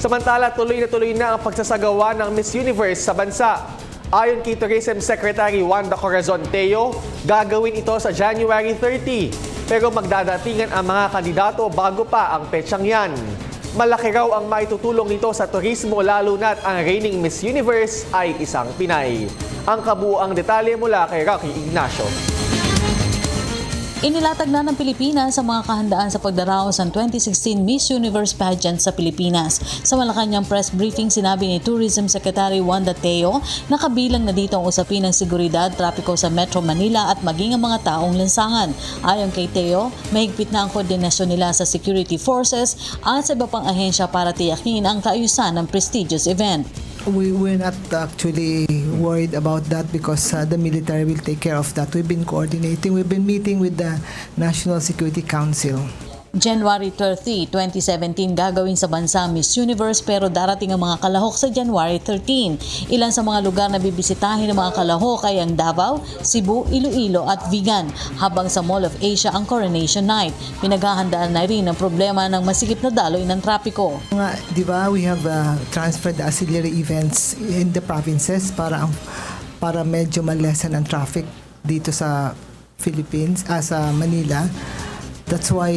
Samantala, tuloy na ang pagsasagawa ng Miss Universe sa bansa. Ayon kay Tourism Secretary Wanda Corazon Teo, gagawin ito sa January 30. Pero magdadatingan ang mga kandidato bago pa ang petsang yan. Malaki raw ang maitutulong nito sa turismo lalo na't ang reigning Miss Universe ay isang Pinay. Ang kabuuang detalye mula kay Rocky Ignacio. Inilatag na ng Pilipinas ang mga kahandaan sa pagdaraos ng 2016 Miss Universe pageant sa Pilipinas. Sa Malacanang press briefing, sinabi ni Tourism Secretary Wanda Teo na kabilang na dito ang usapin ng seguridad, trapiko sa Metro Manila at maging ang mga taong lansangan. Ayon kay Teo, mahigpit na ang koordinasyon nila sa security forces at sa iba pang ahensya para tiyakin ang kaayusan ng prestigious event. We're not actually worried about that because the military will take care of that. We've been coordinating. We've been meeting with the National Security Council. January 30, 2017 gagawin sa bansa ang Miss Universe pero darating ang mga kalahok sa January 13. Ilan sa mga lugar na bibisitahin ng mga kalahok ay ang Davao, Cebu, Iloilo at Vigan, habang sa Mall of Asia ang Coronation Night. Pinaghahandaan na rin ang problema ng masikip na daloy ng trapiko. Di ba, we have transferred the auxiliary events in the provinces para medyo ma-lessen ang traffic dito sa Philippines, sa Manila. That's why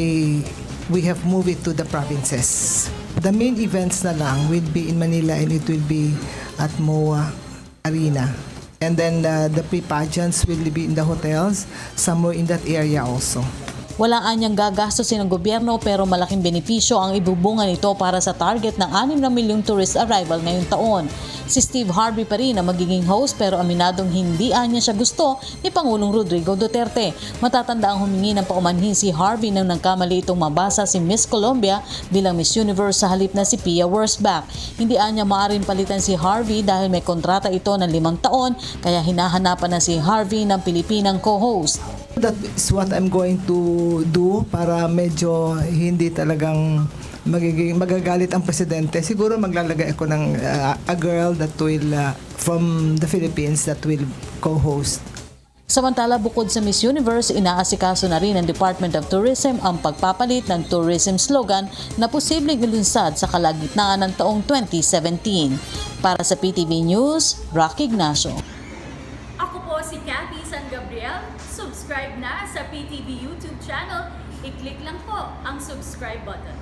we have moved it to the provinces. The main events na lang will be in Manila and it will be at MOA Arena. And then the pre-pageants will be in the hotels, somewhere in that area also. Wala anyang gagastusin ng gobyerno pero malaking benepisyo ang ibubunga nito para sa target ng 6 na milyong tourist arrival ngayong taon. Si Steve Harvey pa rin ang magiging host pero aminadong hindi anya siya gusto ni Pangulong Rodrigo Duterte. Matatanda ang humingi ng paumanhin si Harvey nang nagkamali itong mabasa si Miss Colombia bilang Miss Universe sa halip na si Pia Wurtzbach. Hindi anya maaaring palitan si Harvey dahil may kontrata ito ng 5 taon kaya hinahanapan na si Harvey ng Pilipinang co-host. That is what I'm going to do para medyo hindi talagang magagalit ang presidente. Siguro maglalagay ako ng a girl that will from the Philippines that will co-host. Samantala, bukod sa Miss Universe, inaasikaso na rin ng Department of Tourism ang pagpapalit ng tourism slogan na posibleng ilunsad sa kalagitnaan ng taong 2017. Para sa PTV News, Rocky Ignacio. Ako po si Cathy San Gabriel. Subscribe na sa PTV YouTube channel. I-click lang po ang subscribe button.